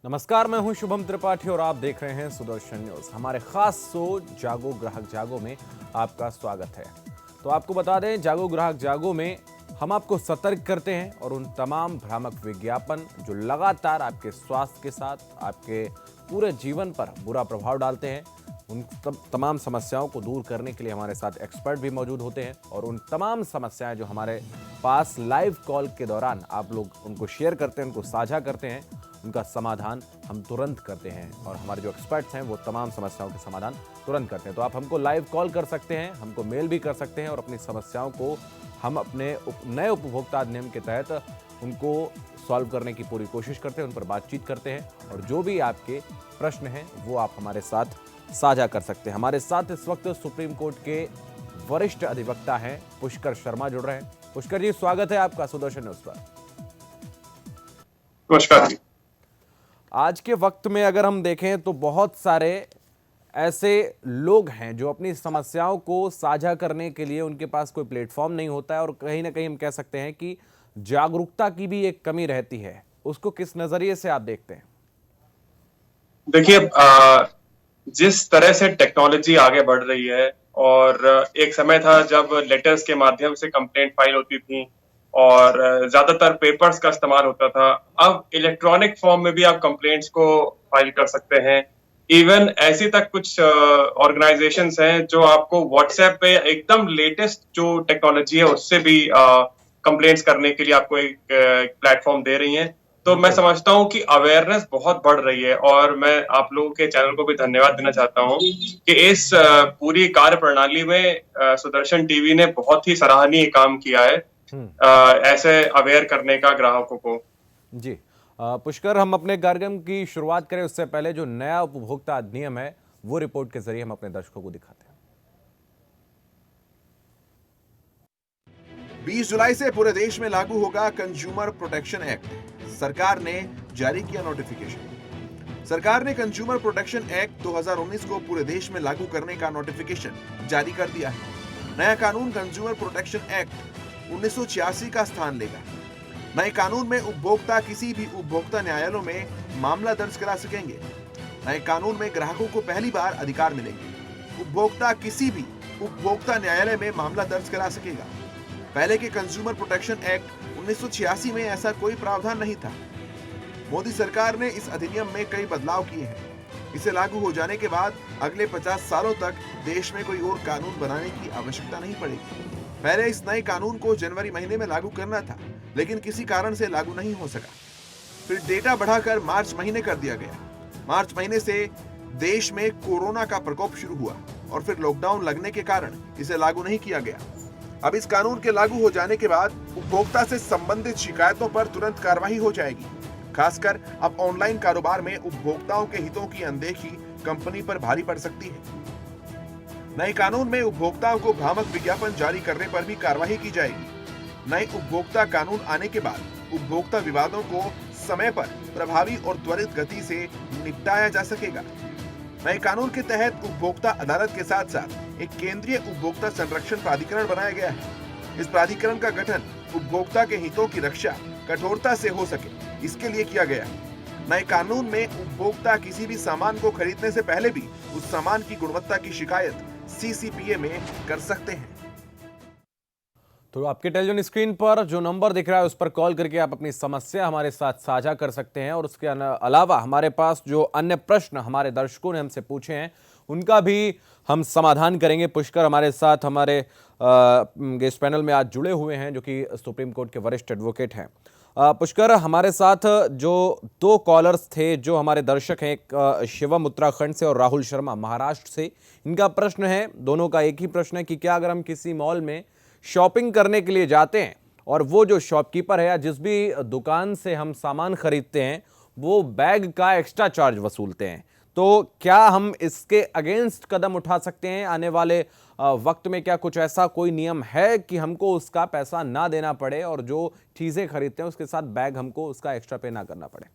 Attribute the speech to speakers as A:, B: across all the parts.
A: नमस्कार, मैं हूं शुभम त्रिपाठी और आप देख रहे हैं सुदर्शन न्यूज। हमारे खास शो जागो ग्राहक जागो में आपका स्वागत है। तो आपको बता दें, जागो ग्राहक जागो में हम आपको सतर्क करते हैं और उन तमाम भ्रामक विज्ञापन जो लगातार आपके स्वास्थ्य के साथ आपके पूरे जीवन पर बुरा प्रभाव डालते हैं, उन तमाम समस्याओं को दूर करने के लिए हमारे साथ एक्सपर्ट भी मौजूद होते हैं और उन तमाम समस्याएं जो हमारे पास लाइव कॉल के दौरान आप लोग उनको शेयर करते हैं, उनको साझा करते हैं, उनका समाधान हम तुरंत करते हैं और हमारे जो एक्सपर्ट्स हैं वो तमाम समस्याओं के समाधान तुरंत करते हैं। तो आप हमको लाइव कॉल कर सकते हैं, हमको मेल भी कर सकते हैं और अपनी समस्याओं को हम अपने नए उपभोक्ता अधिनियम के तहत उनको सॉल्व करने की पूरी कोशिश करते हैं, उन पर बातचीत करते हैं और जो भी आपके प्रश्न हैं वो आप हमारे साथ साझा कर सकते हैं। हमारे साथ इस वक्त सुप्रीम कोर्ट के वरिष्ठ अधिवक्ता हैं पुष्कर शर्मा जुड़ रहे हैं। पुष्कर जी, स्वागत है आपका सुदर्शन न्यूज पर।
B: नमस्कार जी।
A: आज के वक्त में अगर हम देखें तो बहुत सारे ऐसे लोग हैं जो अपनी समस्याओं को साझा करने के लिए उनके पास कोई प्लेटफॉर्म नहीं होता है और कहीं ना कहीं हम कह सकते हैं कि जागरूकता की भी एक कमी रहती है। उसको किस नजरिए से आप देखते हैं?
B: देखिए, जिस तरह से टेक्नोलॉजी आगे बढ़ रही है और एक समय था जब लेटर्स के माध्यम से कंप्लेंट फाइल होती थी और ज्यादातर पेपर्स का इस्तेमाल होता था। अब इलेक्ट्रॉनिक फॉर्म में भी आप कंप्लेंट्स को फाइल कर सकते हैं। इवन ऐसी तक कुछ ऑर्गेनाइजेशंस हैं जो आपको व्हाट्सएप पे एकदम लेटेस्ट जो टेक्नोलॉजी है उससे भी कंप्लेंट्स करने के लिए आपको एक प्लेटफॉर्म दे रही हैं। तो मैं समझता हूँ कि अवेयरनेस बहुत बढ़ रही है और मैं आप लोगों के चैनल को भी धन्यवाद देना चाहता हूँ कि इस पूरी कार्य प्रणाली में सुदर्शन टीवी ने बहुत ही सराहनीय काम किया है ऐसे अवेयर करने का ग्राहकों को।
A: जी पुष्कर, हम अपने कार्यक्रम की शुरुआत करें उससे पहले जो नया उपभोक्ता अधिनियम है वो रिपोर्ट के जरिए हम अपने दर्शकों को दिखाते हैं।
C: 20 जुलाई से पूरे देश में लागू होगा कंज्यूमर प्रोटेक्शन एक्ट। सरकार ने जारी किया नोटिफिकेशन। सरकार ने कंज्यूमर प्रोटेक्शन एक्ट 2019 को पूरे देश में लागू करने का नोटिफिकेशन जारी कर दिया है। नया कानून कंज्यूमर प्रोटेक्शन एक्ट 1986 का स्थान लेगा। नए कानून में उपभोक्ता किसी भी उपभोक्ता न्यायालयों में मामला दर्ज करा सकेंगे। नए कानून में ग्राहकों को पहली बार अधिकार मिलेंगे। उपभोक्ता किसी भी उपभोक्ता न्यायालय में मामला दर्ज करा सकेगा। पहले के कंज्यूमर प्रोटेक्शन एक्ट 1986 में ऐसा कोई प्रावधान नहीं था। मोदी सरकार ने इस अधिनियम में कई बदलाव किए हैं। इसे लागू हो जाने के बाद अगले 50 सालों तक देश में कोई और कानून बनाने की आवश्यकता नहीं पड़ेगी। पहले इस नए कानून को जनवरी महीने में लागू करना था, लेकिन किसी कारण से लागू नहीं हो सका। फिर डेटा बढ़ाकर मार्च महीने कर दिया गया। मार्च महीने से देश में कोरोना का प्रकोप शुरू हुआ और फिर लॉकडाउन लगने के कारण इसे लागू नहीं किया गया। अब इस कानून के लागू हो जाने के बाद उपभोक्ता से संबंधित शिकायतों पर तुरंत कार्रवाई हो जाएगी। खासकर अब ऑनलाइन कारोबार में उपभोक्ताओं के हितों की अनदेखी कंपनी पर भारी पड़ सकती है। नए कानून में उपभोक्ताओं को भ्रामक विज्ञापन जारी करने पर भी कार्रवाई की जाएगी। नए उपभोक्ता कानून आने के बाद उपभोक्ता विवादों को समय पर प्रभावी और त्वरित गति से निपटाया जा सकेगा। नए कानून के तहत उपभोक्ता अदालत के साथ साथ एक केंद्रीय उपभोक्ता संरक्षण प्राधिकरण बनाया गया है। इस प्राधिकरण का गठन उपभोक्ता के हितों की रक्षा कठोरता से हो सके, इसके लिए किया गया है। नए कानून में उपभोक्ता किसी भी सामान को खरीदने से पहले भी उस सामान की गुणवत्ता की शिकायत CCPA में कर सकते हैं।
A: तो आपके टेलीविजन स्क्रीन पर जो नंबर दिख रहा है उस पर कॉल करके आप अपनी समस्या हमारे साथ साझा कर सकते हैं और उसके अलावा हमारे पास जो अन्य प्रश्न हमारे दर्शकों ने हमसे पूछे हैं उनका भी हम समाधान करेंगे। पुष्कर हमारे साथ हमारे गेस्ट पैनल में आज जुड़े हुए हैं जो कि सुप्रीम कोर्ट के वरिष्ठ एडवोकेट हैं। पुष्कर, हमारे साथ जो दो कॉलर्स थे जो हमारे दर्शक हैं, एक शिवम उत्तराखंड से और राहुल शर्मा महाराष्ट्र से, इनका प्रश्न है, दोनों का एक ही प्रश्न है कि क्या अगर हम किसी मॉल में शॉपिंग करने के लिए जाते हैं और वो जो शॉपकीपर है या जिस भी दुकान से हम सामान खरीदते हैं वो बैग का एक्स्ट्रा चार्ज वसूलते हैं, तो क्या हम इसके अगेंस्ट कदम उठा सकते हैं आने वाले वक्त में? क्या कुछ ऐसा कोई नियम है कि हमको उसका पैसा ना देना पड़े और जो चीजें खरीदते हैं उसके साथ बैग हमको उसका एक्स्ट्रा पे ना करना पड़े?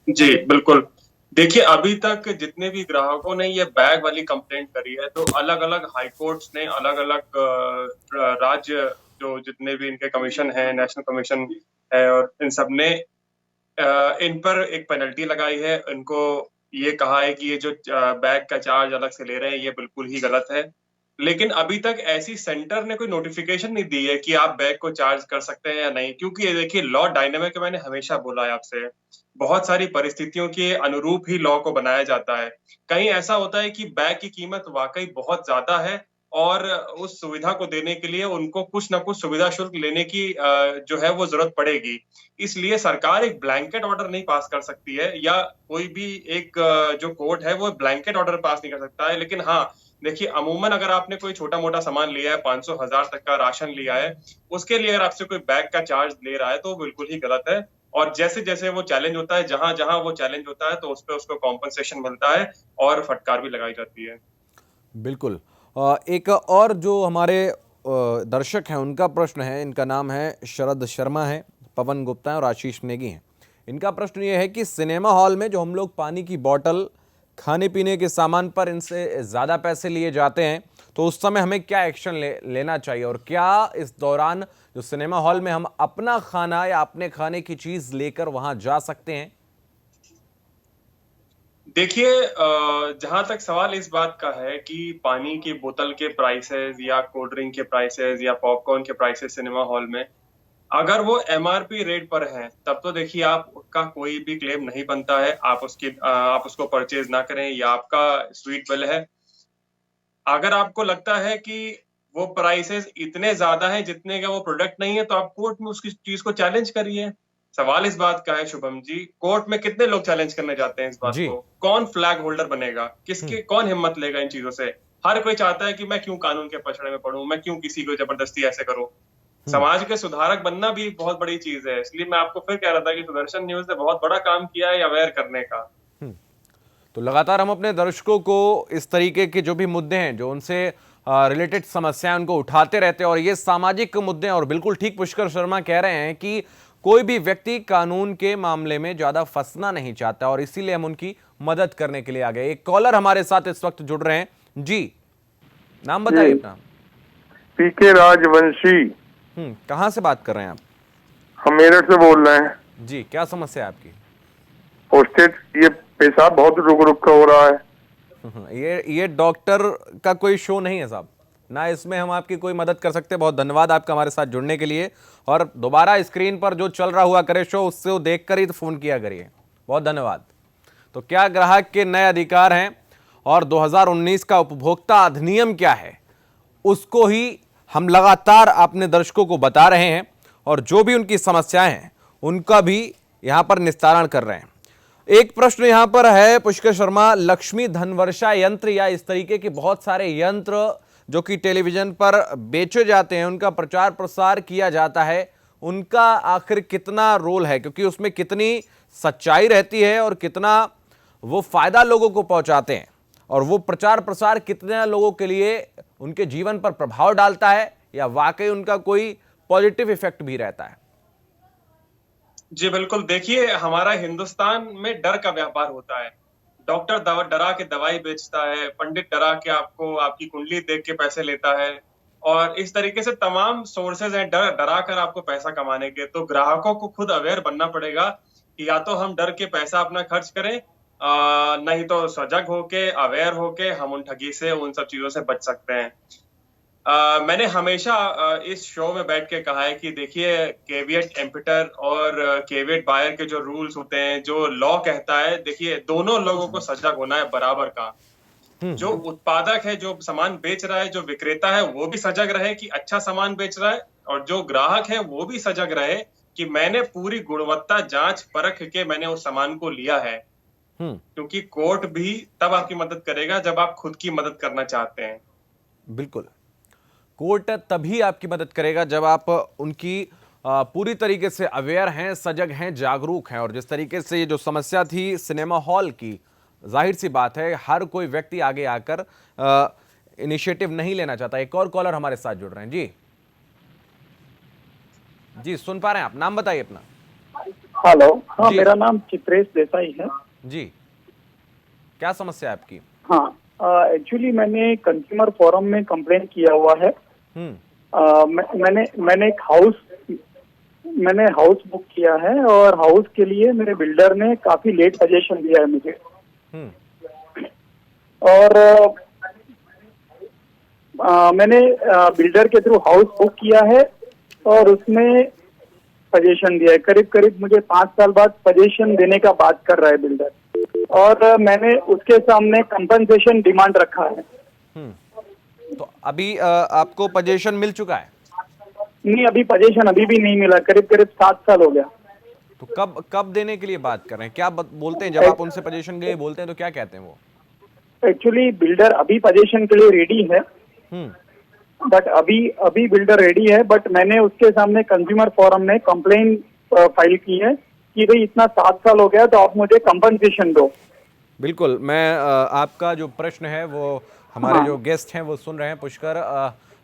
B: जी बिल्कुल। देखिए, अभी तक जितने भी ग्राहकों ने ये बैग वाली कंप्लेंट करी है तो अलग अलग हाई कोर्ट्स ने, अलग अलग राज्य जो जितने भी इनके कमीशन है, नेशनल कमीशन है, और इन सब ने इन पर एक पेनल्टी लगाई है, इनको ये कहा है कि ये जो बैग का चार्ज अलग से ले रहे हैं ये बिल्कुल ही गलत है। लेकिन अभी तक ऐसी सेंटर ने कोई नोटिफिकेशन नहीं दी है कि आप बैग को चार्ज कर सकते हैं या नहीं, क्योंकि ये देखिए लॉ डायनामिक है, मैंने हमेशा बोला है आपसे, बहुत सारी परिस्थितियों के अनुरूप ही लॉ को बनाया जाता है। कहीं ऐसा होता है कि बैग की कीमत वाकई बहुत ज्यादा है और उस सुविधा को देने के लिए उनको कुछ ना कुछ सुविधा शुल्क लेने की जो है वो जरूरत पड़ेगी। इसलिए सरकार एक ब्लैंकेट ऑर्डर नहीं पास कर सकती है, या कोई भी एक जो कोर्ट है वो ब्लैंकेट ऑर्डर पास नहीं कर सकता है। लेकिन हाँ, देखिए अमूमन अगर आपने कोई छोटा मोटा सामान लिया है, 500-1000 तक का राशन लिया है, उसके लिए अगर आपसे कोई बैग का चार्ज ले रहा है तो बिल्कुल ही गलत है। और जैसे जैसे वो चैलेंज होता है, जहां जहां वो चैलेंज होता है तो उस पर उसको कॉम्पनसेशन मिलता है और फटकार भी लगाई जाती है।
A: बिल्कुल। एक और जो हमारे दर्शक हैं उनका प्रश्न है, इनका नाम है शरद शर्मा है, पवन गुप्ता है और आशीष नेगी हैं। इनका प्रश्न ये है कि सिनेमा हॉल में जो हम लोग पानी की बोतल, खाने पीने के सामान पर इनसे ज़्यादा पैसे लिए जाते हैं, तो उस समय हमें क्या एक्शन लेना चाहिए, और क्या इस दौरान जो सिनेमा हॉल में हम अपना खाना या अपने खाने की चीज़ लेकर वहां जा सकते हैं?
B: देखिए, जहां तक सवाल इस बात का है कि पानी की बोतल के प्राइसेस या कोल्ड ड्रिंक के प्राइसेस या पॉपकॉर्न के प्राइसेस सिनेमा हॉल में अगर वो एमआरपी रेट पर है, तब तो देखिए आपका कोई भी क्लेम नहीं बनता है, आप उसको परचेज ना करें, या आपका स्वीट बिल है। अगर आपको लगता है कि वो प्राइसेस इतने ज्यादा हैं जितने का वो प्रोडक्ट नहीं है, तो आप कोर्ट में उसकी चीज को चैलेंज करिए। सवाल इस बात का है शुभम जी, कोर्ट में कितने लोग चैलेंज करने जाते हैं इस बात
A: जी।
B: को? कौन फ्लैग होल्डर बनेगा? कौन हिम्मत लेगा इन चीजों से? हर कोई चाहता है कि मैं क्यों कानून के पछड़े में पड़ूं, मैं क्यों किसी को जबरदस्ती ऐसे करूं। समाज के सुधारक बनना भी बहुत बड़ी चीज है। इसलिए मैं आपको फिर कह रहा था कि सुदर्शन न्यूज ने बहुत बड़ा काम किया है अवेयर करने का।
A: तो लगातार हम अपने दर्शकों को इस तरीके के जो भी मुद्दे हैं, जो उनसे रिलेटेड समस्याएं, उनको उठाते रहते हैं, और ये सामाजिक मुद्दे हैं। और बिल्कुल ठीक पुष्कर शर्मा कह रहे हैं कि कोई भी व्यक्ति कानून के मामले में ज्यादा फंसना नहीं चाहता, और इसीलिए हम उनकी मदद करने के लिए आ गए। एक कॉलर हमारे साथ इस वक्त जुड़ रहे हैं। जी, नाम बताइए अपना।
D: पीके राजवंशी।
A: कहाँ से बात कर रहे हैं आप?
D: हम मेरठ से बोल रहे हैं।
A: जी, क्या समस्या है आपकी?
D: पोस्टेड ये पेशाब बहुत रुक रुक कर हो रहा है।
A: ये डॉक्टर का कोई शो नहीं है साहब, ना इसमें हम आपकी कोई मदद कर सकते। बहुत धन्यवाद आपका हमारे साथ जुड़ने के लिए, और दोबारा स्क्रीन पर जो चल रहा हुआ करे शो, उससे देखकर ही तो फोन किया करिए। बहुत धन्यवाद। तो क्या ग्राहक के नए अधिकार हैं और 2019 का उपभोक्ता अधिनियम क्या है, उसको ही हम लगातार अपने दर्शकों को बता रहे हैं, और जो भी उनकी समस्याएं हैं उनका भी यहां पर निस्तारण कर रहे हैं। एक प्रश्न यहां पर है पुष्कर शर्मा, लक्ष्मी धनवर्षा यंत्र या इस तरीके के बहुत सारे यंत्र जो कि टेलीविजन पर बेचे जाते हैं, उनका प्रचार प्रसार किया जाता है, उनका आखिर कितना रोल है? क्योंकि उसमें कितनी सच्चाई रहती है और कितना वो फायदा लोगों को पहुंचाते हैं, और वो प्रचार प्रसार कितने लोगों के लिए उनके जीवन पर प्रभाव डालता है, या वाकई उनका कोई पॉजिटिव इफेक्ट भी रहता है?
B: जी बिल्कुल, देखिए हमारा हिंदुस्तान में डर का व्यापार होता है। डॉक्टर डरा के दवाई बेचता है, पंडित डरा के आपको आपकी कुंडली देख के पैसे लेता है, और इस तरीके से तमाम सोर्सेज हैं डरा कर आपको पैसा कमाने के। तो ग्राहकों को खुद अवेयर बनना पड़ेगा कि या तो हम डर के पैसा अपना खर्च करें, नहीं तो सजग होके अवेयर होके हम उन ठगी से, उन सब चीजों से बच सकते हैं। मैंने हमेशा इस शो में बैठ के कहा है कि देखिए, केवियट एम्पिटर और केवियट बायर के जो रूल्स होते हैं, जो लॉ कहता है, देखिए दोनों लोगों को सजग होना है बराबर का। जो उत्पादक है, जो सामान बेच रहा है, जो विक्रेता है, वो भी सजग रहे कि अच्छा सामान बेच रहा है, और जो ग्राहक है वो भी सजग रहे कि मैंने पूरी गुणवत्ता जांच परख के मैंने उस सामान को लिया है। क्योंकि कोर्ट भी तब आपकी मदद करेगा जब आप खुद की मदद करना चाहते हैं।
A: बिल्कुल, कोर्ट तभी आपकी मदद करेगा जब आप उनकी पूरी तरीके से अवेयर हैं, सजग हैं, जागरूक हैं। और जिस तरीके से ये जो समस्या थी सिनेमा हॉल की, जाहिर सी बात है हर कोई व्यक्ति आगे आकर इनिशिएटिव नहीं लेना चाहता। एक और कॉलर हमारे साथ जुड़ रहे हैं। जी जी, सुन पा रहे हैं आप? नाम बताइए अपना।
E: हेलो, हाँ मेरा नाम चित्रेश देसाई है।
A: जी, क्या समस्या है आपकी?
E: हाँ, एक्चुअली मैंने कंज्यूमर फोरम में कंप्लेंट किया हुआ है। मैंने एक हाउस मैंने हाउस बुक किया है और हाउस के लिए मेरे बिल्डर ने काफी लेट सजेशन दिया है मुझे। और मैंने बिल्डर के थ्रू हाउस बुक किया है और उसमें सजेशन दिया है। करीब करीब मुझे 5 साल बाद सजेशन देने का बात कर रहा है बिल्डर, और मैंने उसके सामने कंपनसेशन डिमांड रखा है।
A: तो अभी आपको पजेशन मिल चुका है?
E: नहीं, अभी पजेशन अभी भी नहीं मिला, करीब करीब 7 साल हो गया।
A: तो कब देने के लिए बात कर रहे हैं? क्या बोलते हैं जब आप उनसे पजेशन के लिए बोलते हैं तो क्या कहते हैं वो?
E: एक्चुअली बिल्डर अभी पजेशन के लिए रेडी है, बट अभी बिल्डर रेडी है, बट मैंने उसके सामने कंज्यूमर फोरम में कंप्लेन फाइल की है कि भाई इतना 7 साल हो गया तो आप मुझे कंपनसेशन दो।
A: बिल्कुल, मैं आपका जो प्रश्न है वो हमारे जो गेस्ट हैं वो सुन रहे हैं। पुष्कर,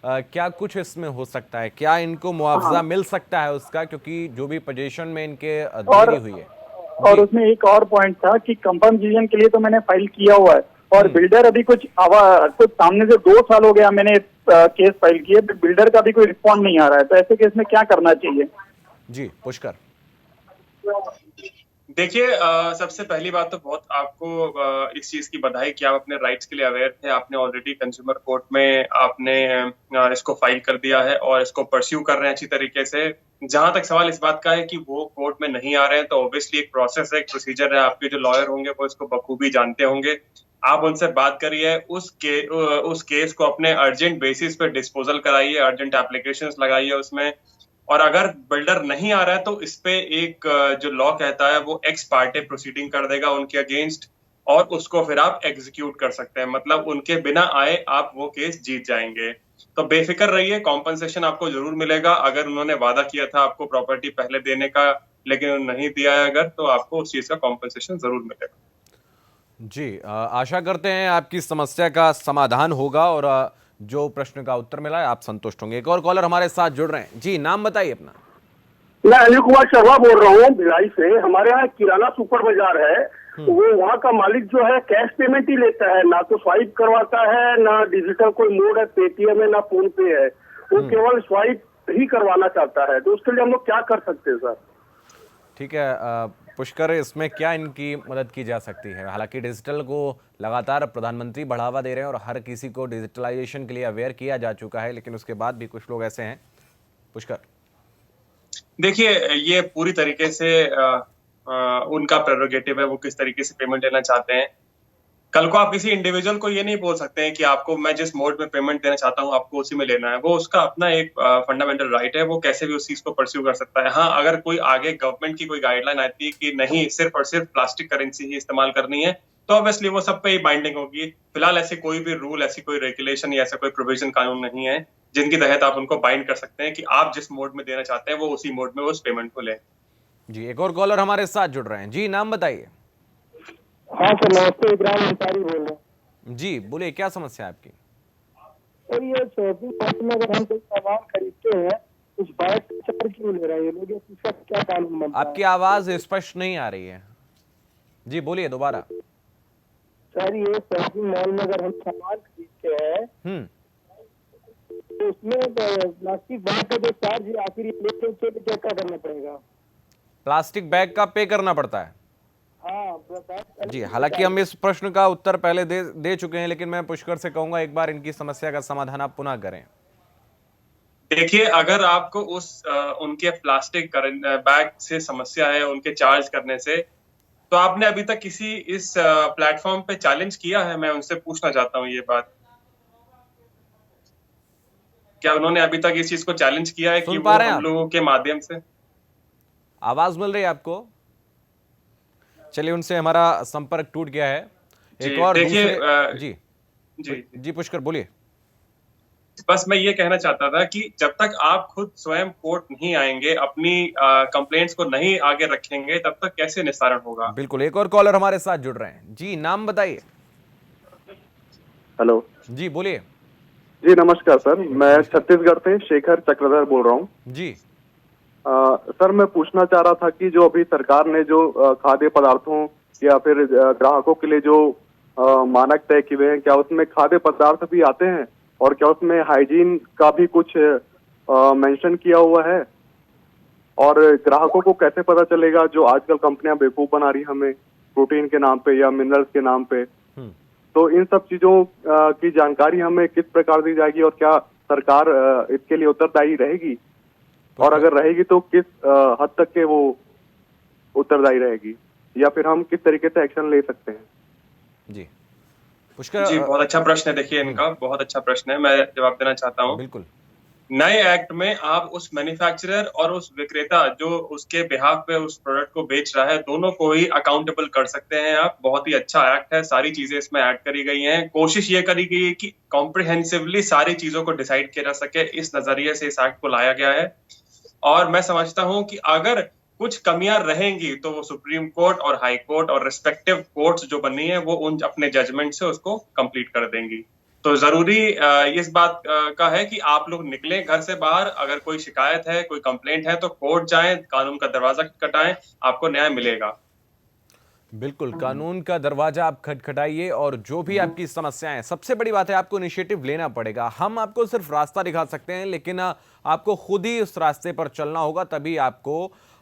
A: क्या कुछ इसमें हो सकता है? क्या इनको मुआवजा मिल सकता है उसका, क्योंकि जो भी पोजीशन में इनके देरी हुई है?
E: और उसमें एक और पॉइंट था कि कंपनसेशन के लिए तो मैंने फाइल किया हुआ है और बिल्डर अभी कुछ सामने से 2 साल हो गया मैंने केस फाइल किए, बिल्डर का भी कोई रिस्पॉन्ड नहीं आ रहा है। तो ऐसे केस में क्या करना चाहिए?
A: जी पुष्कर।
B: देखिए, सबसे पहली बात तो बहुत आपको इस चीज की बधाई कि आप अपने राइट्स के लिए अवेयर थे। आपने ऑलरेडी कंज्यूमर कोर्ट में आपने इसको फाइल कर दिया है और इसको परस्यू कर रहे हैं अच्छी तरीके से। जहां तक सवाल इस बात का है कि वो कोर्ट में नहीं आ रहे हैं, तो ऑब्वियसली एक प्रोसेस है, एक प्रोसीजर है। आपके जो लॉयर होंगे वो इसको बखूबी जानते होंगे। आप उनसे बात करिए, उस केस को अपने अर्जेंट बेसिस पे डिस्पोजल कराइए, अर्जेंट एप्लीकेशंस लगाइए उसमें। और अगर बिल्डर नहीं आ रहा है तो इस पे एक जो लॉ कहता है वो एक्स पार्टे प्रोसीडिंग कर देगा उनके अगेंस्ट, और उसको फिर आप एग्जीक्यूट कर सकते हैं। मतलब उनके बिना आए आप वो केस जीत जाएंगे। तो बेफिक्र रहिए, कॉम्पनसेशन आपको जरूर मिलेगा। अगर उन्होंने वादा किया था आपको प्रॉपर्टी पहले देने का लेकिन नहीं दिया है अगर, तो आपको उस चीज का कॉम्पनसेशन जरूर मिलेगा।
A: जी, आशा करते हैं आपकी समस्या का समाधान होगा और जो प्रश्न का उत्तर मिला है आप संतुष्ट होंगे। एक और कॉलर हमारे साथ जुड़ रहे हैं। जी, नाम बताइए अपना।
F: मैं अनिल कुमार शर्मा बोल रहा हूँ भिलाई से। हमारे यहाँ किराना सुपर बाजार है, वो वहाँ का मालिक जो है कैश पेमेंट ही लेता है, ना तो स्वाइप करवाता है, ना डिजिटल कोई मोड है, पेटीएम है, ना फोन पे है। वो केवल स्वाइप ही करवाना चाहता है। तो उसके लिए हम लोग क्या कर सकते हैं सर?
A: ठीक है पुष्कर, इसमें क्या इनकी मदद की जा सकती है? हालांकि डिजिटल को लगातार प्रधानमंत्री बढ़ावा दे रहे हैं और हर किसी को डिजिटलाइजेशन के लिए अवेयर किया जा चुका है, लेकिन उसके बाद भी कुछ लोग ऐसे हैं। पुष्कर,
B: देखिए, ये पूरी तरीके से उनका प्रेरोगेटिव है, वो किस तरीके से पेमेंट लेना चाहते हैं। कल को आप किसी इंडिविजुअल को ये नहीं बोल सकते हैं कि आपको मैं जिस मोड में पेमेंट देना चाहता हूँ आपको उसी में लेना है। वो उसका अपना एक फंडामेंटल राइट है, वो कैसे भी उस चीज को परस्यू कर सकता है। हाँ, अगर कोई आगे गवर्नमेंट की कोई गाइडलाइन आती है कि नहीं सिर्फ और सिर्फ प्लास्टिक करेंसी ही इस्तेमाल करनी है, तो ऑब्वियसली वो सब पे ही बाइंडिंग होगी। फिलहाल ऐसे कोई भी रूल, ऐसी कोई रेगुलेशन या ऐसा कोई प्रोविजन कानून नहीं है जिनकी तहत आप उनको बाइंड कर सकते हैं कि आप जिस मोड में देना चाहते हैं वो उसी मोड में उस पेमेंट को लें।
A: जी, एक और कॉलर हमारे साथ जुड़ रहे हैं। जी, नाम बताइए।
F: हाँ सर, नमस्ते, इब्राहिम अंसारी बोल रहे हैं।
A: जी बोलिए, क्या समस्या है आपकी?
F: सर ये शॉपिंग मॉल में अगर हम कोई सामान खरीदते हैं उस बाइक चार्ज क्यों ले रहे हैं ये लोग? इसका क्या कानून बनता है?
A: आपकी आवाज स्पष्ट नहीं आ रही है। जी बोलिए दोबारा।
F: सर ये शॉपिंग मॉल में अगर हम सामान खरीदते हैं तो उसमें प्लास्टिक बैग का जो चार्ज आखिर लेते हैं उसे क्या करना पड़ेगा?
A: प्लास्टिक बैग का पे करना पड़ता है?
F: हाँ
A: जी, हालांकि हम इस प्रश्न का उत्तर पहले दे चुके हैं, लेकिन मैं पुष्कर से कहूंगा एक बार इनकी समस्या का समाधान आप पुनः करें।
B: देखिए, अगर आपको उनके प्लास्टिक बैग से समस्या है उनके चार्ज करने से, तो आपने अभी तक किसी इस प्लेटफॉर्म पे चैलेंज किया है? मैं उनसे पूछना चाहता हूँ ये बात। क्या उन्होंने अभी तक इस चीज को चैलेंज किया है कि वो हम लोगों के माध्यम से?
A: आवाज मिल रही है आपको? चलिए, उनसे हमारा संपर्क टूट गया है। एक और
B: देखिए,
A: जी पुष्कर बोलिए।
B: बस मैं ये कहना चाहता था कि जब तक आप खुद स्वयं कोर्ट नहीं आएंगे, अपनी कंप्लेंट्स को नहीं आगे रखेंगे, तब तक कैसे निस्तारण होगा?
A: बिल्कुल, एक और कॉलर हमारे साथ जुड़ रहे हैं। जी, नाम बताइए।
D: हेलो
A: जी बोलिए।
D: जी नमस्कार सर, मैं छत्तीसगढ़ से शेखर चक्रधर बोल रहा हूँ।
A: जी
D: सर, मैं पूछना चाह रहा था कि जो अभी सरकार ने जो खाद्य पदार्थों या फिर ग्राहकों के लिए जो मानक तय किए हुए हैं, क्या उसमें खाद्य पदार्थ भी आते हैं और क्या उसमें हाइजीन का भी कुछ मेंशन किया हुआ है? और ग्राहकों को कैसे पता चलेगा जो आजकल कंपनियां बेवकूफ बना रही हमें प्रोटीन के नाम पे या मिनरल्स के नाम पे। तो इन सब चीजों की जानकारी हमें किस प्रकार दी जाएगी और क्या सरकार इसके लिए उत्तरदायी रहेगी, और अगर रहेगी तो किस हद तक के वो उत्तरदायी रहेगी, या फिर हम किस तरीके से एक्शन ले सकते हैं?
A: जी पुष्कर
B: जी, बहुत अच्छा प्रश्न है। देखिए, इनका बहुत अच्छा प्रश्न है, मैं जवाब देना चाहता हूँ।
A: बिल्कुल।
B: नए एक्ट में आप उस मैन्युफैक्चरर और उस विक्रेता जो उसके बिहाफ पे उस प्रोडक्ट को बेच रहा है, दोनों को ही अकाउंटेबल कर सकते हैं आप। बहुत ही अच्छा एक्ट है, सारी चीजें इसमें ऐड करी गई हैं। कोशिश ये करी गई है कि कॉम्प्रिहेंसिवली सारी चीजों को डिसाइड किया जा सके, इस नजरिए से इस एक्ट को लाया गया है। और मैं समझता हूं कि अगर कुछ कमियां रहेंगी तो वो सुप्रीम कोर्ट और हाई कोर्ट और रिस्पेक्टिव कोर्ट्स जो बनी है वो उन अपने जजमेंट से उसको कंप्लीट कर देंगी। तो जरूरी इस बात का है कि आप लोग निकलें घर से बाहर, अगर कोई शिकायत है, कोई कंप्लेंट है तो कोर्ट जाएं, कानून का दरवाजा खटखटाएं, आपको न्याय मिलेगा।
A: बिल्कुल, कानून का दरवाजा आप खटखटाइए और जो भी आपकी समस्याएं हैं, सबसे बड़ी बात है आपको इनिशिएटिव लेना पड़ेगा। हम आपको सिर्फ रास्ता दिखा सकते हैं, लेकिन आपको खुद ही उस रास्ते पर चलना होगा, तभी आपको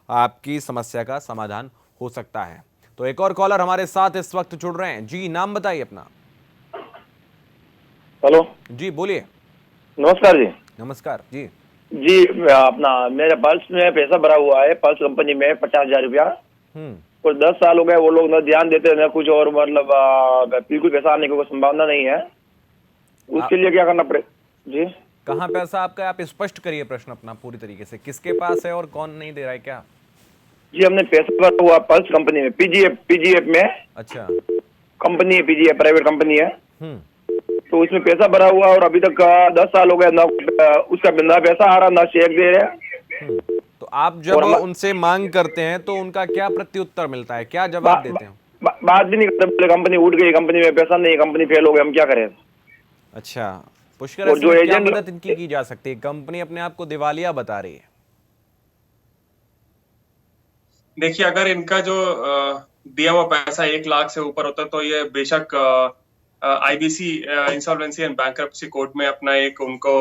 A: आपकी समस्या का समाधान हो सकता है। तो एक और कॉलर हमारे साथ इस वक्त जुड़ रहे हैं। जी, नाम बताइए अपना।
G: हेलो
A: जी बोलिए।
G: नमस्कार जी।
A: नमस्कार जी।
G: जी अपना मेरे पल्स में पैसा भरा हुआ है, पल्स कंपनी में 50,000 रुपया। कुछ 10 साल हो गए, वो लोग न ध्यान देते न कुछ, और मतलब बिल्कुल पैसा आने की कोई संभावना नहीं है। उसके लिए क्या करना पड़े जी?
A: कहाँ पैसा आपका, आप स्पष्ट करिए प्रश्न अपना पूरी तरीके से, किसके पास है और कौन नहीं दे रहा है क्या?
G: जी हमने पैसा भरा हुआ पल्स कंपनी में, पीजीएफ में। अच्छा, कंपनी है पीजीएफ, प्राइवेट कंपनी है। तो उसमें पैसा भरा हुआ और अभी तक 10 साल हो गए, ना उसका ना पैसा आ रहा, ना चेक दे रहे।
A: तो आप जब उनसे मांग करते हैं तो उनका क्या प्रत्युत्तर मिलता है, क्या जवाब देते हैं?
G: बात भी नहीं करते, कंपनी उठ गई, कंपनी में पैसा नहीं, कंपनी फेल हो गई, हम क्या करें?
A: अच्छा पुष्कर, जो क्या मदद इनकी की जा सकती है? कंपनी अपने आप को दिवालिया बता रही है।
B: देखिए, अगर इनका जो दिया हुआ पैसा 1 लाख से ऊपर होता तो ये बेशक IBC insolvency and bankruptcy court में अपना एक उनको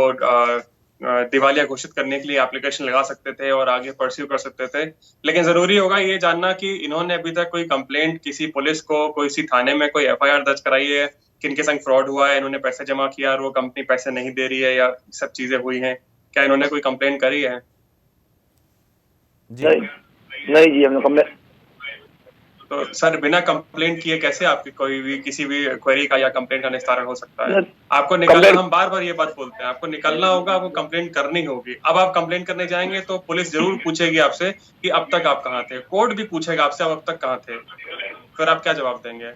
B: दिवालिया घोषित करने के लिए एप्लीकेशन लगा सकते थे और आगे परस्यू कर सकते थे। लेकिन जरूरी होगा ये जानना कि इन्होंने अभी तक कोई कंप्लेंट किसी पुलिस को, किसी थाने में कोई एफआईआर दर्ज कराई है कि इनके संग फ्रॉड हुआ है, इन्होंने पैसे जमा किया और वो कंपनी पैसे नहीं दे रही है, या सब चीजें हुई हैं? क्या इन्होंने कोई कंप्लेंट करी है?
A: जी
G: नहीं जी, हमने कंप्लेंट।
B: तो सर, बिना कंप्लेंट किए कैसे आपकी कोई भी किसी भी क्वेरी का या कंप्लेंट का निस्तारण हो सकता है? आपको निकलना, हम बार बार ये बात बोलते हैं, आपको निकलना होगा, आपको कंप्लेंट करनी होगी। अब आप कंप्लेंट करने जाएंगे तो पुलिस जरूर पूछेगी आपसे कि अब तक आप कहाँ थे, कोर्ट भी पूछेगा आपसे अब तक कहाँ थे, फिर आप क्या जवाब देंगे?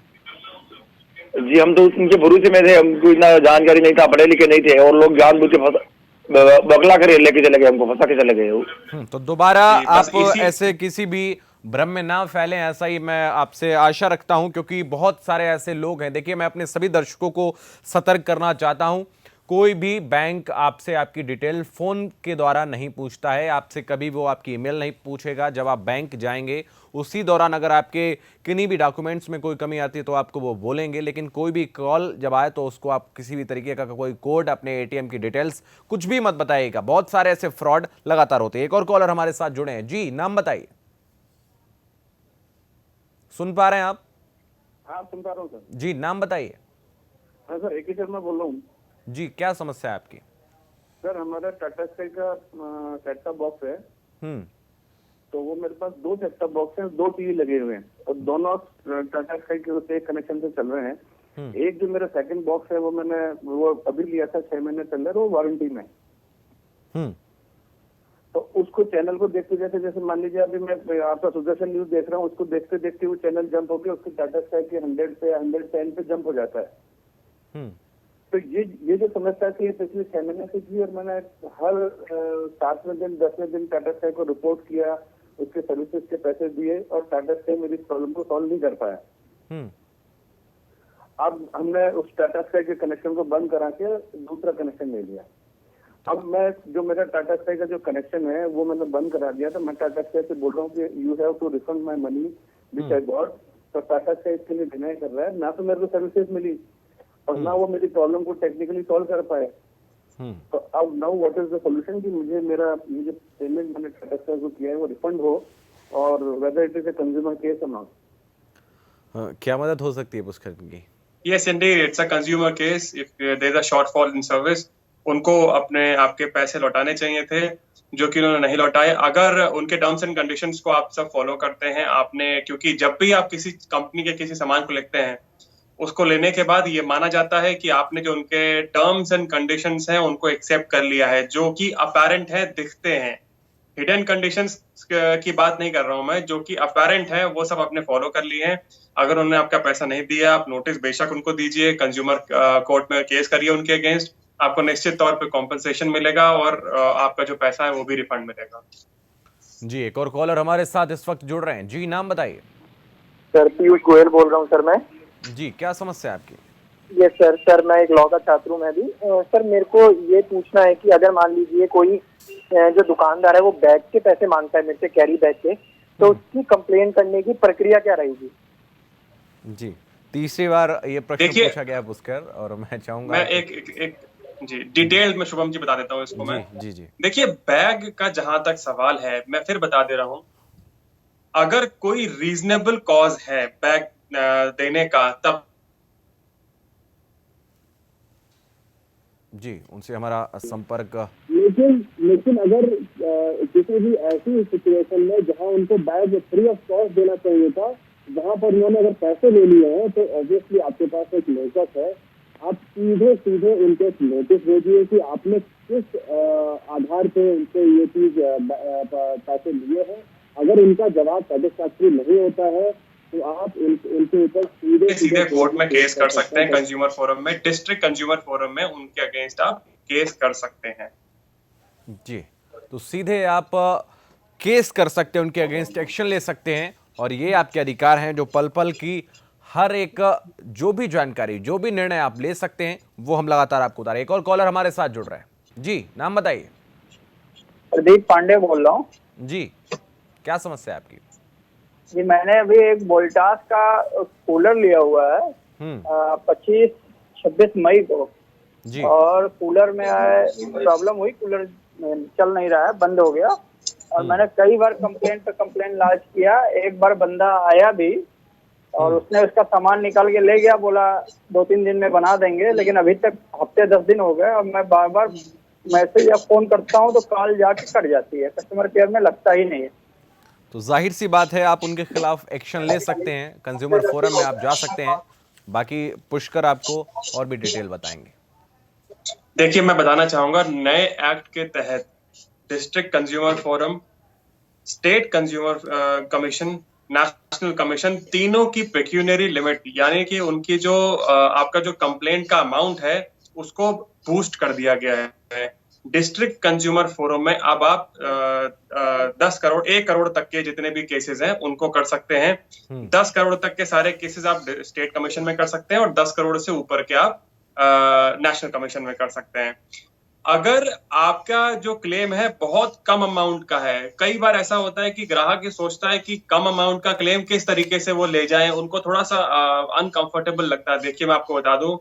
G: जी हम तो उनके भरोसे में थे, हमको इतना जानकारी नहीं था, पढ़े लिखे नहीं थे, और लोग जानबूझ के बगला कर लेके चले गए, हमको फंसा के चले गए।
A: तो दोबारा आप ऐसे किसी भी भ्रम में ना फैलें, ऐसा ही मैं आपसे आशा रखता हूं, क्योंकि बहुत सारे ऐसे लोग हैं। देखिए, मैं अपने सभी दर्शकों को सतर्क करना चाहता हूं, कोई भी बैंक आपसे आपकी डिटेल फोन के द्वारा नहीं पूछता है, आपसे कभी वो आपकी ईमेल नहीं पूछेगा। जब आप बैंक जाएंगे उसी दौरान अगर आपके किन्हीं भी डॉक्यूमेंट्स में कोई कमी आती है तो आपको वो बोलेंगे, लेकिन कोई भी कॉल जब आए तो उसको आप किसी भी तरीके का कोई कोड, अपने एटीएम की डिटेल्स कुछ भी मत बताइएगा। बहुत सारे ऐसे फ्रॉड लगातार होते हैं। एक और कॉलर हमारे साथ जुड़े हैं। जी, नाम बताइए। सुन पा रहे हैं आप?
E: हाँ सुन पा रहा हूँ सर।
A: जी, नाम बताइए।
E: हाँ सर, एक ही सर मैं बोल रहा हूँ।
A: जी, क्या समस्या है आपकी?
E: सर हमारा टाटा स्काई का सेट टॉप बॉक्स है, तो वो मेरे पास 2 सेट टॉप बॉक्स हैं, 2 टीवी लगे हुए हैं और दोनों टाटा स्काई के उस एक कनेक्शन से चल रहे हैं। एक जो मेरा सेकंड बॉक्स है वो अभी लिया था 6 महीने पहले, वो वारंटी में। तो उसको चैनल को देखते जैसे मान लीजिए अभी मैं आपका सुदर्शन न्यूज देख रहा हूँ, उसको देखते देखते वो चैनल जंप होकर उसके टाटा स्काई के 100 पे 110 पे जंप हो जाता है। तो ये जो समस्या थी पिछले 6 महीने से थी, और मैंने हर 7वें दिन 10वें दिन टाटा स्काई को रिपोर्ट किया, उसके सर्विसेज के पैसे दिए, और टाटा स्काई मेरी प्रॉब्लम को सॉल्व नहीं कर पाया। अब हमने उस टाटा स्काई के कनेक्शन को बंद करा के दूसरा कनेक्शन ले लिया। अब मैं जो मेरा टाटा स्काई का जो कनेक्शन है वो मैंने बंद करा दिया, तो मैं टाटा स्काई से बोल रहा हूँ कि you have to refund my money which I got. तो टाटा स्काई इसके लिए डिनाई कर रहा है, ना तो मेरे को सर्विसेज मिली और ना वो मेरी प्रॉब्लम को टेक्निकली सॉल्व कर पाए।
F: तो अब now what is the solution कि मुझे पेमेंट मैंने टाटा स्काई को किया है वो रिफंड हो, और whether it is a consumer case और नॉट।
A: क्या मदद हो सकती है पुष्कर की?
B: Yes, indeed, it's a consumer case. If there's a shortfall in service, उनको अपने आपके पैसे लौटाने चाहिए थे जो कि उन्होंने नहीं लौटाए। अगर उनके टर्म्स एंड कंडीशंस को आप सब फॉलो करते हैं आपने, क्योंकि जब भी आप किसी कंपनी के किसी सामान को लेते हैं उसको लेने के बाद ये माना जाता है कि आपने जो उनके टर्म्स एंड कंडीशंस हैं उनको एक्सेप्ट कर लिया है, जो कि अपैरेंट है, दिखते हैं। हिडन कंडीशंस की बात नहीं कर रहा हूं मैं, जो कि अपैरेंट है वो सब आपने फॉलो कर लिए हैं। अगर उन्होंने आपका पैसा नहीं दिया, आप नोटिस बेशक उनको दीजिए, कंज्यूमर कोर्ट में केस करिए उनके अगेंस्ट, आपको निश्चित तौर पे कॉम्पनसेशन मिलेगा और आपका जो पैसा है वो भी रिफंड मिलेगा।
A: जी, एक और कॉलर हमारे साथ इस वक्त जुड़ रहे हैं। जी, नाम बताइए।
H: सर पीयूष गोयल बोल रहा हूँ सर मैं।
A: जी, क्या समस्या है आपकी?
H: ये सर मैं एक लॉ का छात्र हूँ मैं भी। सर मेरे को ये पूछना है कि अगर मान लीजिए कोई जो दुकानदार है वो बैग के पैसे मांगता है मेरे से, कैरी बैग के, तो उसकी कंप्लेन करने की प्रक्रिया क्या रहेगी?
A: जी, तीसरी बार ये प्रश्न पूछा गया है पुष्कर, और मैं चाहूंगा
B: मैं एक जी डिटेल में शुभम जी बता देता हूँ इसको। मैं
A: जी
B: देखिए, बैग का जहां तक सवाल है, मैं फिर बता दे रहा हूँ, अगर कोई रीजनेबल कॉज है बैग देने का तब
A: जी उनसे हमारा संपर्क।
F: लेकिन अगर किसी भी ऐसी सिचुएशन में जहां उनको बैग फ्री ऑफ कॉस्ट देना चाहिए था, वहां पर उन्होंने अगर पैसे ले लिए हैं, तो ऑब्वियसली आपके पास एक लोकस है, आप सीधे उनके नोटिस भेजिए कि आपने किस आधार पे उनसे ये चीज पैसे लिए हैं। अगर उनका जवाब सेटिस्फैक्टरी नहीं होता है तो आप उनके ऊपर
B: सीधे कोर्ट में केस कर सकते हैं। कंज्यूमर फोरम में, डिस्ट्रिक्ट कंज्यूमर फोरम में उनके अगेंस्ट आप केस कर सकते हैं।
A: जी, तो सीधे आप केस कर सकते हैं, उनके अगेंस्ट एक्शन ले सकते हैं, और ये आपके अधिकार हैं जो पल पल की हर एक जो भी जानकारी, जो भी निर्णय आप ले सकते हैं वो हम लगातार आपको बता रहे हैं। एक और कॉलर हमारे साथ जुड़ रहे हैं। जी, नाम बताइए।
E: प्रदीप पांडे बोल रहा हूँ।
A: जी, क्या समस्या है आपकी?
E: जी, मैंने अभी एक वोल्टास का कूलर लिया हुआ है 25-26 मई को
A: जी।
E: और कूलर में प्रॉब्लम हुई, कूलर चल नहीं रहा है, बंद हो गया। और मैंने कई बार कंप्लेंट पे कंप्लेंट लॉन्च किया। एक बार बंदा आया भी और उसने उसका सामान निकाल के ले गया, बोला 2-3 दिन में बना देंगे, लेकिन अभी तक हफ्ते 10 दिन हो गए और मैं बार बार मैसेज या फोन करता हूँ तो कॉल जाके कट जाती है, कस्टमर केयर में लगता ही नहीं है।
A: तो जाहिर सी बात है आप उनके खिलाफ एक्शन ले सकते हैं, कंज्यूमर फोरम में आप जा सकते हैं। बाकी पुष्कर आपको और भी डिटेल बताएंगे।
B: देखिए, मैं बताना चाहूंगा, नए एक्ट के तहत district consumer forum, state consumer commission, national commission, तीनों की पेक्यूनरी लिमिट, यानी कि उनकी जो आपका जो कंप्लेंट का अमाउंट है उसको बूस्ट कर दिया गया है। डिस्ट्रिक्ट कंज्यूमर फोरम में अब आप 10 करोड़ 1 करोड़ तक के जितने भी केसेस हैं उनको कर सकते हैं। 10 करोड़ तक के सारे केसेस आप स्टेट कमीशन में कर सकते हैं और 10 करोड़ से ऊपर के आप नेशनल कमीशन में कर सकते हैं। अगर आपका जो क्लेम है बहुत कम अमाउंट का है, कई बार ऐसा होता है कि ग्राहक ये सोचता है कि कम अमाउंट का क्लेम किस तरीके से वो ले जाएं, उनको थोड़ा सा अनकंफर्टेबल लगता है। देखिए, मैं आपको बता दूं,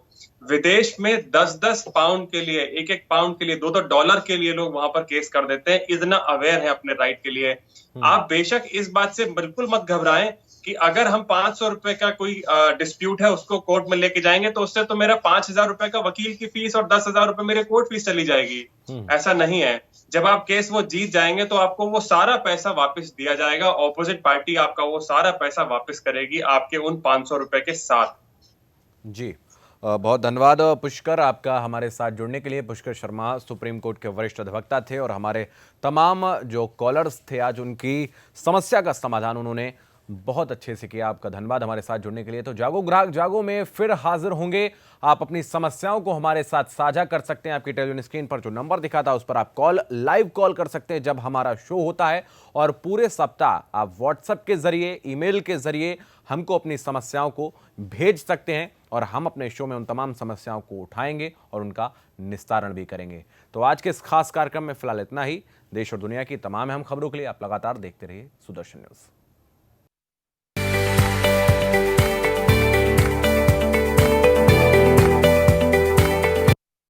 B: विदेश में 10-10 पाउंड के लिए, 1-1 पाउंड के लिए, 2-2 डॉलर के लिए लोग वहां पर केस कर देते हैं, इतना अवेयर है अपने राइट के लिए। आप बेशक इस बात से बिल्कुल मत घबराएं कि अगर हम 500 रुपए का कोई डिस्प्यूट है उसको कोर्ट में लेके जाएंगे तो उससे तो मेरा 5,000 रुपए का वकील की फीस और 10,000 रुपए मेरे कोर्ट फीस चली जाएगी। ऐसा नहीं है। जब आप केस वो जीत जाएंगे तो आपको वो सारा पैसा वापस दिया जाएगा, ऑपोजिट पार्टी आपका वो सारा पैसा वापस करेगी आपके उन 500 रुपए के साथ।
A: जी, बहुत धन्यवाद पुष्कर आपका हमारे साथ जुड़ने के लिए। पुष्कर शर्मा सुप्रीम कोर्ट के वरिष्ठ अधिवक्ता थे और हमारे तमाम जो कॉलर्स थे आज उनकी समस्या का समाधान उन्होंने बहुत अच्छे से किया। आपका धन्यवाद हमारे साथ जुड़ने के लिए। तो जागो ग्राहक जागो में फिर हाजिर होंगे। आप अपनी समस्याओं को हमारे साथ साझा कर सकते हैं। आपकी टेलीविजन स्क्रीन पर जो नंबर दिखा था उस पर आप लाइव कॉल कर सकते हैं जब हमारा शो होता है, और पूरे सप्ताह आप व्हाट्सएप के जरिए, ईमेल के जरिए हमको अपनी समस्याओं को भेज सकते हैं और हम अपने शो में उन तमाम समस्याओं को उठाएंगे और उनका निस्तारण भी करेंगे। तो आज के इस खास कार्यक्रम में फिलहाल इतना ही। देश और दुनिया की तमाम अहम खबरों के लिए आप लगातार देखते रहिए सुदर्शन न्यूज़।